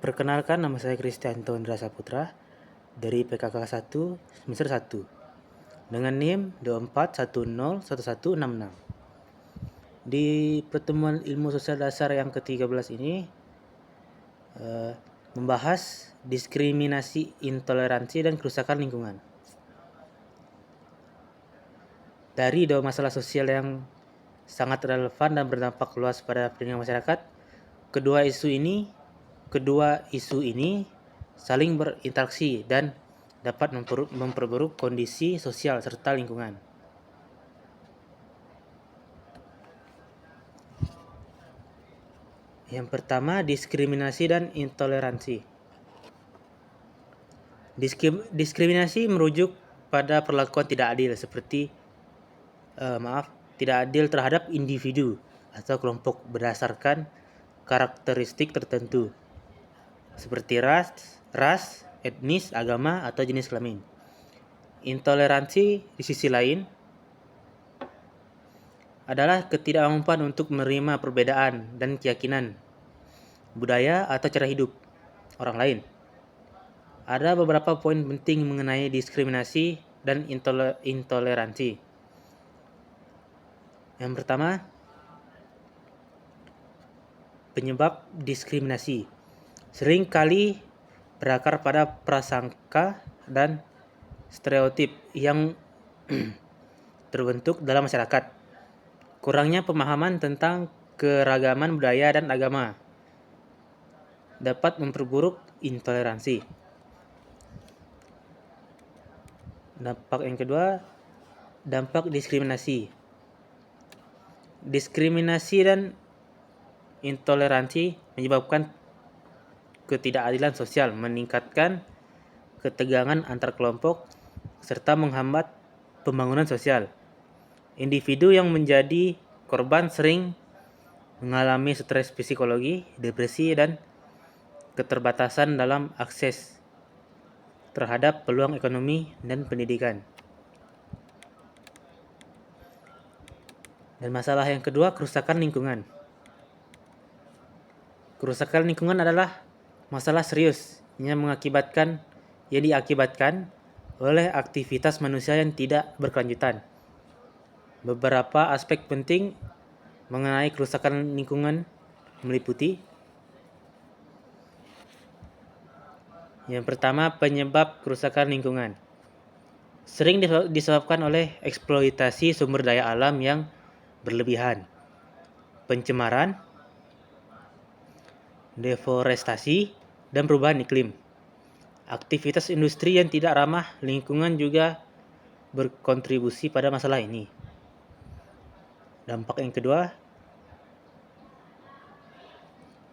Perkenalkan, nama saya Kristianto Indra Saputra dari PKK 1 semester 1 dengan NIM 24101166. Di pertemuan ilmu sosial dasar yang ke-13 ini membahas diskriminasi, intoleransi, dan kerusakan lingkungan. Dari dua masalah sosial yang sangat relevan dan berdampak luas pada pendidikan masyarakat, kedua isu ini saling berinteraksi dan dapat memperburuk kondisi sosial serta lingkungan. Yang pertama, diskriminasi dan intoleransi. Diskriminasi merujuk pada perlakuan tidak adil seperti tidak adil terhadap individu atau kelompok berdasarkan karakteristik tertentu seperti ras, etnis, agama, atau jenis kelamin. Intoleransi di sisi lain adalah ketidakmampuan untuk menerima perbedaan dan keyakinan, budaya, atau cara hidup orang lain. Ada beberapa poin penting mengenai diskriminasi dan intoleransi. Yang pertama, penyebab diskriminasi sering kali berakar pada prasangka dan stereotip yang terbentuk dalam masyarakat. Kurangnya pemahaman tentang keragaman budaya dan agama dapat memperburuk intoleransi. Dampak yang kedua, dampak diskriminasi. Diskriminasi dan intoleransi menyebabkan ketidakadilan sosial, meningkatkan ketegangan antar kelompok, serta menghambat pembangunan sosial. Individu yang menjadi korban sering mengalami stres psikologi, depresi, dan keterbatasan dalam akses terhadap peluang ekonomi dan pendidikan. Dan masalah yang kedua, kerusakan lingkungan. Kerusakan lingkungan adalah masalah serius yang diakibatkan oleh aktivitas manusia yang tidak berkelanjutan. Beberapa aspek penting mengenai kerusakan lingkungan meliputi: yang pertama, penyebab kerusakan lingkungan sering disebabkan oleh eksploitasi sumber daya alam yang berlebihan, pencemaran, deforestasi, dan perubahan iklim. Aktivitas industri yang tidak ramah lingkungan juga berkontribusi pada masalah ini. Dampak yang kedua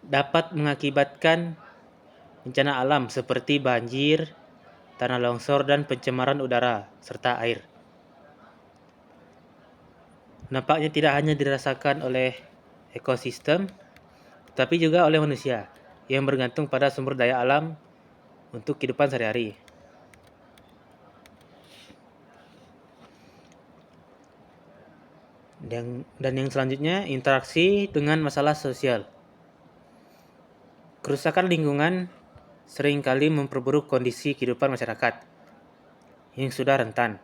dapat mengakibatkan bencana alam seperti banjir, tanah longsor, dan pencemaran udara serta air. Nampaknya tidak hanya dirasakan oleh ekosistem, tapi juga oleh manusia yang bergantung pada sumber daya alam untuk kehidupan sehari-hari. Dan yang selanjutnya, interaksi dengan masalah sosial. Kerusakan lingkungan seringkali memperburuk kondisi kehidupan masyarakat yang sudah rentan.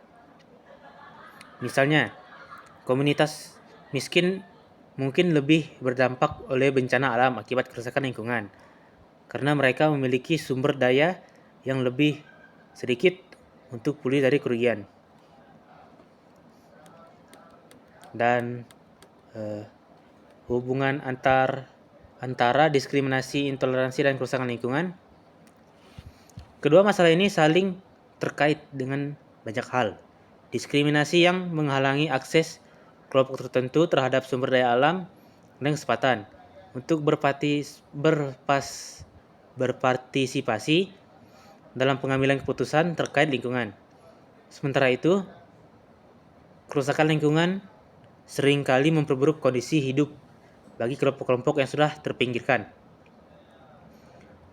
Misalnya, komunitas miskin mungkin lebih berdampak oleh bencana alam akibat kerusakan lingkungan karena mereka memiliki sumber daya yang lebih sedikit untuk pulih dari kerugian. Dan hubungan antara diskriminasi, intoleransi, dan kerusakan lingkungan. Kedua masalah ini saling terkait dengan banyak hal. Diskriminasi yang menghalangi akses kelompok tertentu terhadap sumber daya alam dan kesempatan untuk berpartisipasi dalam pengambilan keputusan terkait lingkungan. Sementara itu, kerusakan lingkungan seringkali memperburuk kondisi hidup bagi kelompok-kelompok yang sudah terpinggirkan.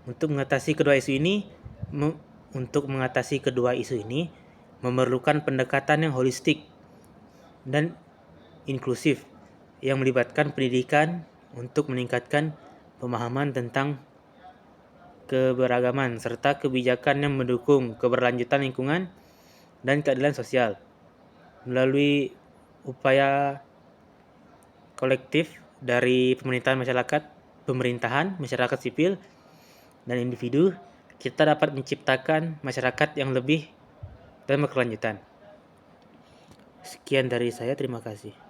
Untuk mengatasi kedua isu ini memerlukan pendekatan yang holistik dan inklusif yang melibatkan pendidikan untuk meningkatkan pemahaman tentang keberagaman, serta kebijakan yang mendukung keberlanjutan lingkungan dan keadilan sosial. Melalui upaya kolektif dari pemerintahan, masyarakat sipil, dan individu, kita dapat menciptakan masyarakat yang lebih dan berkelanjutan. Sekian dari saya, terima kasih.